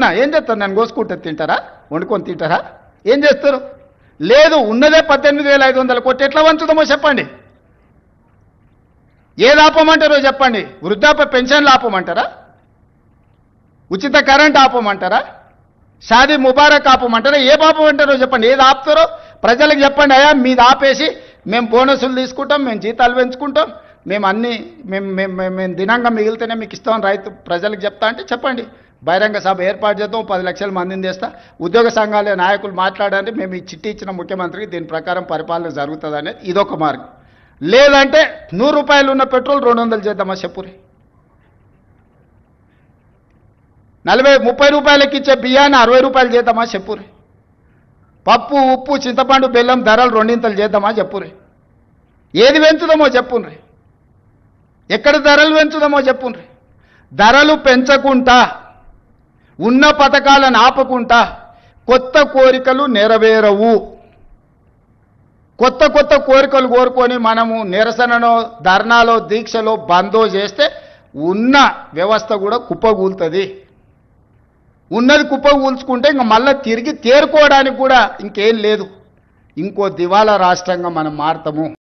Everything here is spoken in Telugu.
పెట్టినా ఏం చేస్తారు? నన్ను కోసుకుంటే తింటారా? వండుకొని తింటారా? ఏం చేస్తారు? లేదు, ఉన్నదే 18,500 కోట్లు. ఎట్లా వంచుదామో చెప్పండి. ఏది ఆపమంటారో చెప్పండి. వృద్ధాప్య పెన్షన్లు ఆపమంటారా? ఉచిత కరెంట్ ఆపమంటారా? షాదీ ముబారక్ ఆపమంటారా? ఏ ఆపమంటారో చెప్పండి. ఏది ఆపుతారో ప్రజలకు చెప్పండి. అయ్యా మీది ఆపేసి మేము బోనసులు తీసుకుంటాం, మేము జీతాలు పెంచుకుంటాం, మేము అన్నీ మేము దినంగా మిగిలితేనే మీకు ఇస్తామని రైతు ప్రజలకు చెప్తా అంటే చెప్పండి. బహిరంగ సభ ఏర్పాటు చేద్దాం, 10 లక్షల మందిని తెస్తా, ఉద్యోగ సంఘాల నాయకులు మాట్లాడండి, మేము ఈ చిట్టి ఇచ్చిన ముఖ్యమంత్రికి దీని ప్రకారం పరిపాలన జరుగుతుంది అనేది ఇదొక మార్గం. లేదంటే 100 రూపాయలు ఉన్న పెట్రోల్ 200 చేద్దామా చెప్పురి. 30 రూపాయలకి ఇచ్చే బియ్యాన్ని 60 రూపాయలు చేద్దామా చెప్పురి. పప్పు, ఉప్పు, చింతపండు, బెల్లం ధరలు 2 చేద్దామా చెప్పురి. ఏది పెంచుదామో చెప్పుండ్రి. ఎక్కడ ధరలు పెంచుదామో చెప్పుండ్రి. ధరలు పెంచకుండా ఉన్న పథకాలను ఆపకుండా కొత్త కోరికలు నెరవేరవు. కొత్త కోరికలు కోరుకొని మనము నిరసనలో, ధర్నాలో, దీక్షలో, బందో చేస్తే ఉన్న వ్యవస్థ కూడా కుప్పగూలుతుంది. ఉన్నది కుప్పగూల్చుకుంటే ఇంకా మళ్ళీ తిరిగి తేరుకోవడానికి కూడా ఇంకేం లేదు. ఇంకో దివాలా రాష్ట్రంగా మనం మారుతాము.